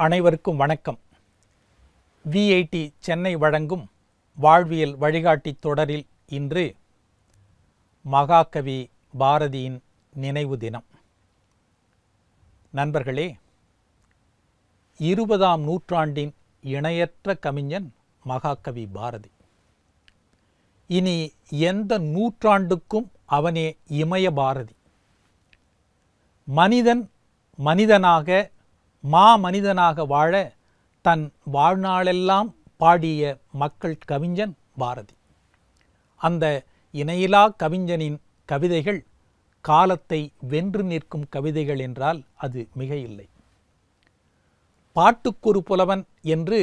அனைவருக்கும் வணக்கம். விஐடி சென்னை வழங்கும் வாழ்வியல் வழிகாட்டி தொடரில் இன்று மகாகவி பாரதியின் நினைவு தினம். நண்பர்களே, 20ஆம் நூற்றாண்டின் இணையற்ற கவிஞன் மகாகவி பாரதி. இனி எந்த நூற்றாண்டுக்கும் அவனே இமய பாரதி. மனிதன் மனிதனாக மாமனிதனாக வாழ தன் வாழ்நாளெல்லாம் பாடிய மக்கள் கவிஞன் பாரதி. அந்த இணையிலா கவிஞனின் கவிதைகள் காலத்தை வென்று நிற்கும் கவிதைகள் என்றால் அது மிக இல்லை. பாட்டுக்கொரு புலவன் என்று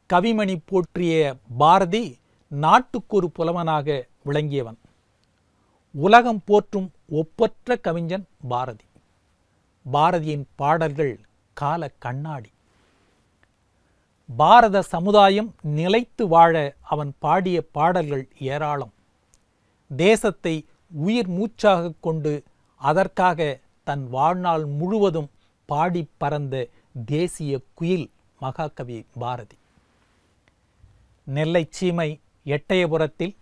கவிமணி போற்றிய பாரதி நாட்டுக்கொரு புலவனாக விளங்கியவன். உலகம் போற்றும் ஒப்பற்ற கவிஞன் பாரதி. பாரதியின் பாடல்கள் கால கண்ணாடி. பாரத சமுதாயம் நிலைத்து வாழ அவன் பாடிய பாடல்கள் ஏராளம். தேசத்தை உயிர் மூச்சாக கொண்டு அதற்காக தன் வாழ்நாள் முழுவதும் பாடி பறந்த தேசிய குயில் மகாகவி பாரதி. நெல்லை சீமை எட்டயபுரத்தில்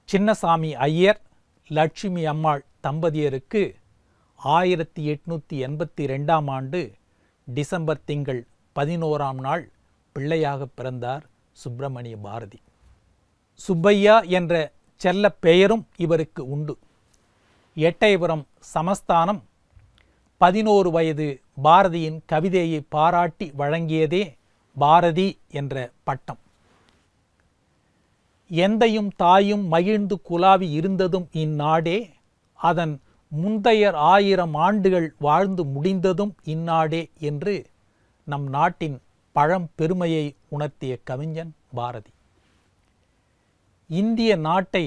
சின்னசாமி ஐயர் லட்சுமி அம்மாள் தம்பதியருக்கு 1882ஆம் ஆண்டு டிசம்பர் திங்கள் 11ஆம் நாள் பிள்ளையாக பிறந்தார் சுப்பிரமணிய பாரதி. சுப்பையா என்ற செல்ல பெயரும் இவருக்கு உண்டு. எட்டயபுரம் சமஸ்தானம் 11 வயது பாரதியின் கவிதையை பாராட்டி வழங்கியதே பாரதி என்ற பட்டம். எந்தையும் தாயும் மகிழ்ந்து குலாவி இருந்ததும் இந்நாடே, அதன் முந்தையர் 1000 ஆண்டுகள் வாழ்ந்து முடிந்ததும் இந்நாடே என்று நம் நாட்டின் பழம் பெருமையை உணர்த்திய கவிஞன் பாரதி. இந்திய நாட்டை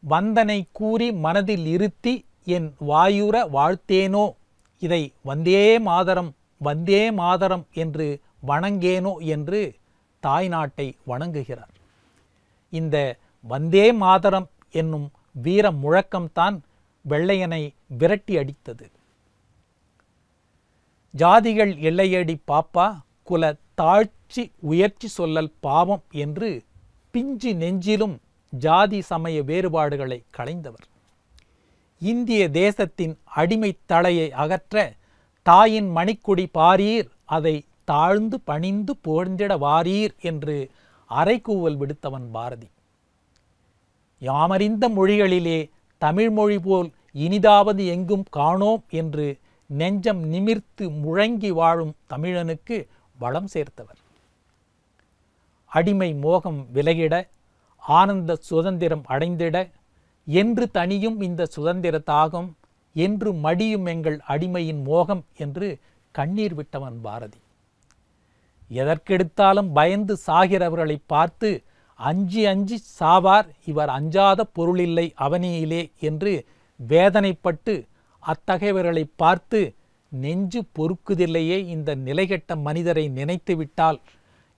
வந்தனை கூறி மனதில் இருத்தி என் வாயுர வாழ்த்தேனோ, இதை வந்தே மாதரம் வந்தே மாதரம் என்று வணங்கேனோ என்று தாய்நாட்டை வணங்குகிறார். இந்த வந்தே மாதரம் என்னும் வீர முழக்கம்தான் வெள்ளையனை விரட்டி அடித்தது. ஜாதிகள் எல்லையடி பாப்பா, குல தாழ்ச்சி உயர்ச்சி சொல்லல் பாவம் என்று பிஞ்சு நெஞ்சிலும் ஜாதி சமய வேறுபாடுகளை களைந்தவர். இந்திய தேசத்தின் அடிமை தலையை அகற்ற தாயின் மணிக்கொடி பாரீர், அதை தாழ்ந்து பணிந்து புகழ்ந்திட வாரீர் என்று அறைகூவல் விடுத்தவன் பாரதி. யாமறிந்த மொழிகளிலே தமிழ்மொழி போல் இனிதாவது எங்கும் காணோம் என்று நெஞ்சம் நிமிர்த்து முழங்கி வாழும் தமிழனுக்கு வளம் சேர்த்தவர். அடிமை மோகம் விலகிட, ஆனந்த சுதந்திரம் அடைந்திட, என்று தனியும் இந்த சுதந்திர தாகம், என்று மடியும் எங்கள் அடிமையின் மோகம் என்று கண்ணீர் விட்டவன் பாரதி. எதற்கெடுத்தாலும் பயந்து சாகிறவர்களை பார்த்து அஞ்சி அஞ்சி சாவார் இவர் அஞ்சாத பொருளில்லை அவனியிலே என்று வேதனைப்பட்டு அத்தகையவர்களை பார்த்து நெஞ்சு பொறுக்குதில்லையே இந்த நிலைகெட்ட மனிதரை நினைத்து விட்டால்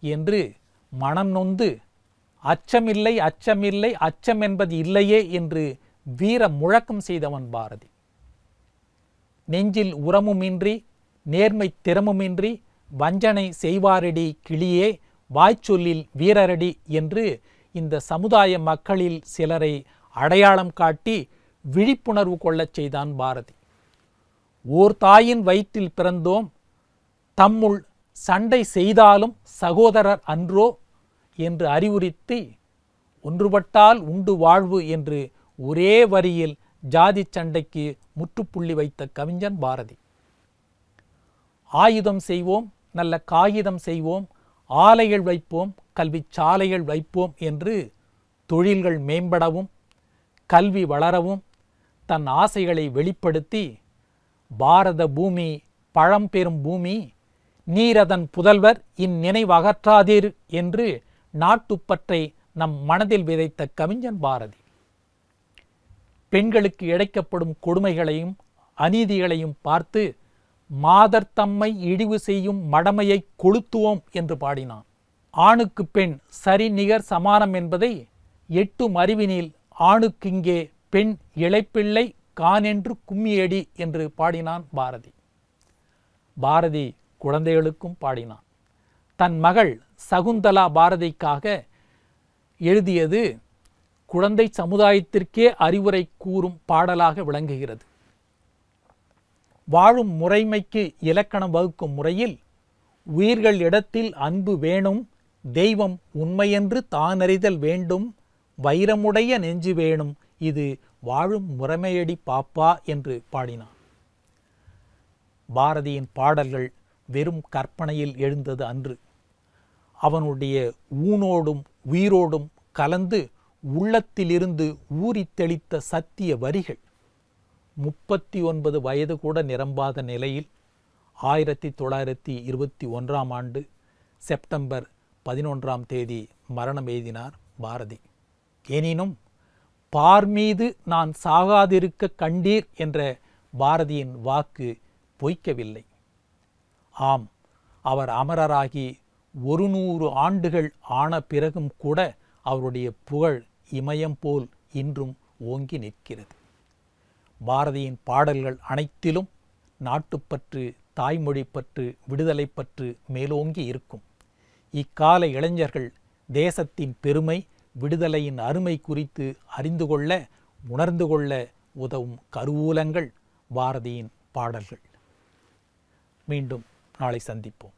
என்று மனம் நொந்து அச்சமில்லை அச்சமில்லை அச்சம் என்பது இல்லையே என்று வீர முழக்கம் செய்தவன் பாரதி. நெஞ்சில் உரமுமின்றி நேர்மை திறமுமின்றி வஞ்சனை செய்வாரடி கிளியே வாய்ச்சொல்லில் வீரரடி என்று இந்த சமுதாய மக்களில் சிலரை அடையாளம் காட்டி விழிப்புணர்வு கொள்ளச் செய்தான் பாரதி. ஓர் தாயின் வயிற்றில் பிறந்தோம், தம்முள் சண்டை செய்தாலும் சகோதரர் அன்றோ என்று அறிவுறுத்தி ஒன்றுபட்டால் உண்டு வாழ்வு என்று ஒரே வரியில் ஜாதி சண்டைக்கு முற்றுப்புள்ளி வைத்த கவிஞன் பாரதி. ஆயுதம் செய்வோம், நல்ல காகிதம் செய்வோம், ஆலைகள் வைப்போம், கல்வி சாலைகள் வைப்போம் என்று தொழில்கள் மேம்படவும் கல்வி வளரவும் தன் ஆசைகளை வெளிப்படுத்தி பாரத பூமி பழம்பெரும் பூமி, நீரதன் புதல்வர் இந்நினைவகற்றாதீர் என்று நாட்டுப்பற்றை நம் மனதில் விதைத்த கவிஞன் பாரதி. பெண்களுக்கு இழைக்கப்படும் கொடுமைகளையும் அநீதிகளையும் பார்த்து மாதர் தம்மை இழிவு செய்யும் மடமையை கொளுத்துவோம் என்று பாடினான். ஆணுக்கு பெண் சரி நிகர் சமானம் என்பதை எட்டும் அறிவினில் ஆணுக்கிங்கே பெண் இளைப்பிள்ளை கானென்று கும்மியடி என்று பாடினான் பாரதி. பாரதி குழந்தைகளுக்கும் பாடினான். தன் மகள் சகுந்தலா பாரதிக்காக எழுதியது குழந்தை சமுதாயத்திற்கே அறிவுரை கூறும் பாடலாக விளங்குகிறது. வாழும் முறைமைக்கு இலக்கணம் வகுக்கும் முறையில் உயிர்கள் இடத்தில் அன்பு வேணும், தெய்வம் உண்மையென்று தானறிதல் வேண்டும், வைரமுடைய நெஞ்சு வேணும், இது வாழும் முறைமையடி பாப்பா என்று பாடினான். பாரதியின் பாடல்கள் வெறும் கற்பனையில் எழுந்தது அன்று. அவனுடைய ஊனோடும் உயிரோடும் கலந்து உள்ளத்திலிருந்து ஊறித் தெளித்த சத்திய வரிகள். 39 வயது கூட நிரம்பாத நிலையில் 1921ஆம் ஆண்டு செப்டம்பர் 11ஆம் தேதி மரணம் எய்தினார் பாரதி. எனினும் பார்மீது நான் சாகாதிருக்க கண்டீர் என்ற பாரதியின் வாக்கு பொய்க்கவில்லை. ஆம், அவர் அமரராகி 100 ஆண்டுகள் ஆன பிறகும் கூட அவருடைய புகழ் இமயம் போல் இன்றும் ஓங்கி நிற்கிறது. பாரதியின் பாடல்கள் அனைத்திலும் நாட்டுப்பற்று, தாய்மொழிப்பற்று, விடுதலைப்பற்று மேலோங்கி இருக்கும். இக்கால இளைஞர்கள் தேசத்தின் பெருமை, விடுதலையின் அருமை குறித்து அறிந்து கொள்ள, உணர்ந்து கொள்ள உதவும் கருவூலங்கள் பாரதியின் பாடல்கள். மீண்டும் நாளை சந்திப்போம்.